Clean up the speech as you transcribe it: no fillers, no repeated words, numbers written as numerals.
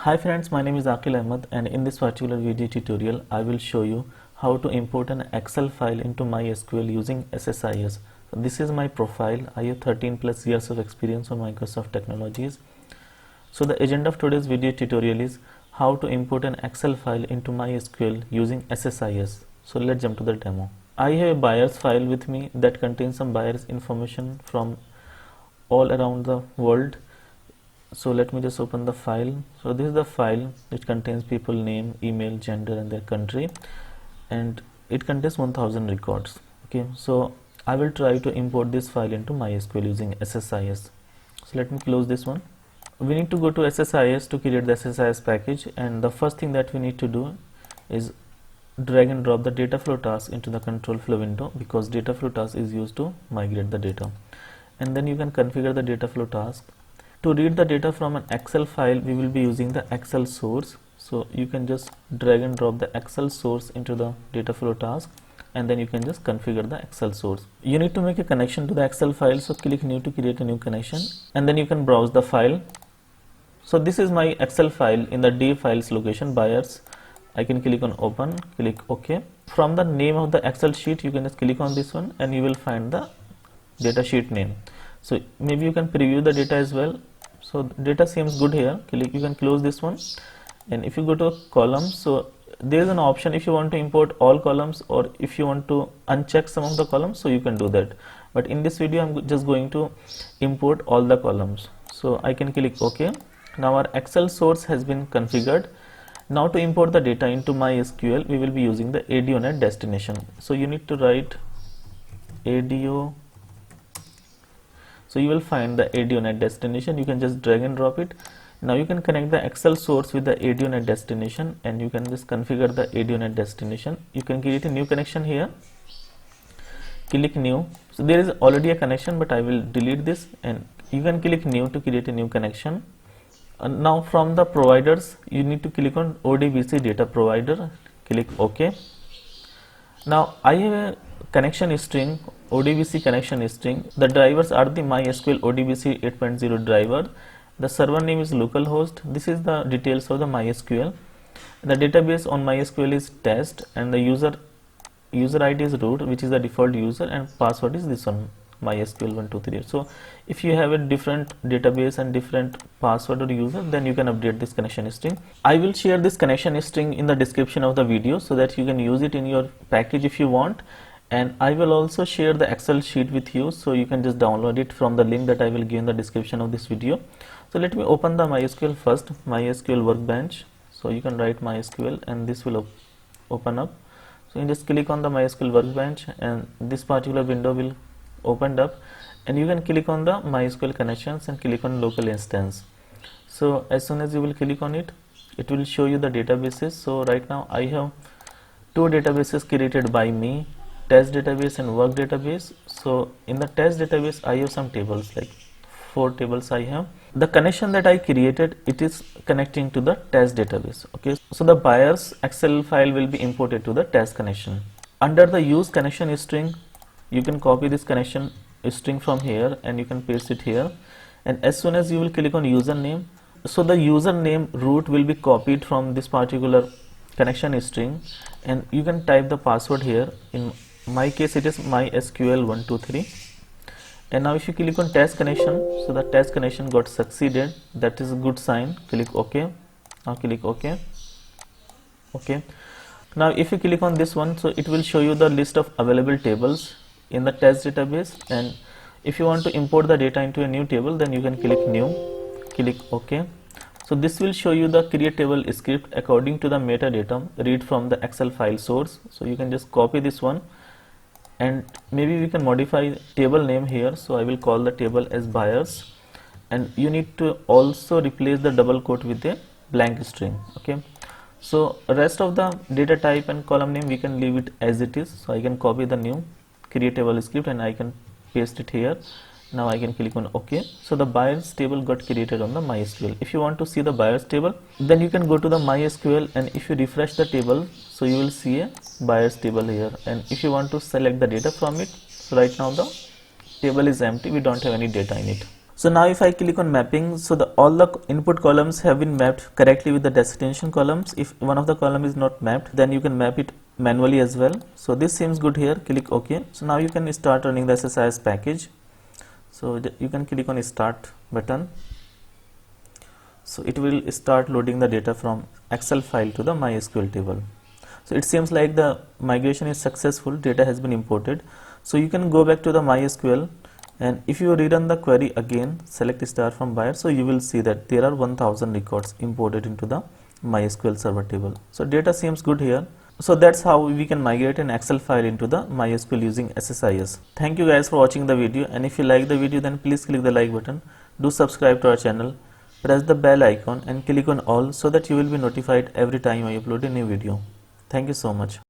Hi friends, my name is Aqil Ahmed, and in this particular video tutorial I will show you how to import an Excel file into MySQL using SSIS. So this is my profile. I have 13 plus years of experience on Microsoft technologies. So the agenda of today's video tutorial is how to import an Excel file into MySQL using SSIS. So let's jump to the demo. I have a buyers file with me that contains some buyers information from all around the world. So let me just open the file. So this is the file. It contains people name, email, gender and their country, and it contains 1000 records. Okay, so I will try to import this file into MySQL using SSIS. So let me close this one. We need to go to SSIS to create the SSIS package, and the first thing that we need to do is drag and drop the data flow task into the control flow window, because data flow task is used to migrate the data. And then you can configure the data flow task. To read the data from an Excel file, we will be using the Excel source. So you can just drag and drop the Excel source into the data flow task, and then you can just configure the Excel source. You need to make a connection to the Excel file, so click new to create a new connection, and then you can browse the file. So this is my Excel file in the D files location, buyers. I can click on open, click OK. From the name of the Excel sheet, you can just click on this one and you will find the data sheet name. So maybe you can preview the data as well. So data seems good here. You can close this one, and if you go to columns, so there is an option if you want to import all columns, or if you want to uncheck some of the columns, so you can do that. But in this video I'm just going to import all the columns. So I can click OK. Now our Excel source has been configured. Now to import the data into MySQL, we will be using the ADO.NET destination. So you need to write ADO. So you will find the ADO.NET destination. You can just drag and drop it. Now you can connect the Excel source with the ADO.NET destination, and you can just configure the ADO.NET destination. You can create a new connection here. Click new. So there is already a connection, but I will delete this, and you can click new to create a new connection. And now from the providers, you need to click on ODBC data provider. Click OK. Now I have a connection string, ODBC connection string. The drivers are the MySQL ODBC 8.0 driver. The server name is localhost. This is the details of the MySQL. The database on MySQL is test, and the user ID is root, which is the default user, and password is this one, MySQL 123. So if you have a different database and different password or user, then you can update this connection string. I will share this connection string in the description of the video so that you can use it in your package if you want. And I will also share the Excel sheet with you, so you can just download it from the link that I will give in the description of this video. So let me open the MySQL first, MySQL workbench. So you can write MySQL and this will open up. So you just click on the MySQL workbench and this particular window will open up, and you can click on the MySQL connections and click on local instance. So as soon as you will click on it, it will show you the databases. So right now I have two databases created by me, test database and work database. So in the test database I have some tables, like 4 tables I have. The connection that I created, it is connecting to the test database. Okay, so the buyers Excel file will be imported to the test connection. Under the use connection string, you can copy this connection string from here and you can paste it here. And as soon as you will click on username, so the username root will be copied from this particular connection string, and you can type the password here. In my case it is MySQL123. And now if you click on test connection, so the test connection got succeeded. That is a good sign. Click OK. Now click OK. Okay. Now if you click on this one, so it will show you the list of available tables in the test database, and if you want to import the data into a new table, then you can click new, click OK. So this will show you the create table script according to the metadata read from the Excel file source. So you can just copy this one, and maybe we can modify table name here. So I will call the table as buyers, and you need to also replace the double quote with a blank string. Okay, so rest of the data type and column name we can leave it as it is. So I can copy the new create table script and I can paste it here. Now I can click on OK. So the buyers table got created on the MySQL. If you want to see the buyers table, then you can go to the MySQL, and if you refresh the table, so you will see a buyers table here. And if you want to select the data from it, so right now the table is empty, we don't have any data in it. So now if I click on mapping, so all the input columns have been mapped correctly with the destination columns. If one of the column is not mapped, then you can map it manually as well. So this seems good here. Click OK. So now you can start running the SSIS package. So you can click on start button. So it will start loading the data from Excel file to the MySQL table. So it seems like the migration is successful. Data has been imported. So you can go back to the MySQL, and if you rerun the query again, select star from buyer, so you will see that there are 1000 records imported into the MySQL server table. So data seems good here. So that's how we can migrate an Excel file into the MySQL using SSIS. Thank you guys for watching the video, and if you like the video, then please click the like button. Do subscribe to our channel, press the bell icon and click on all so that you will be notified every time I upload a new video. Thank you so much.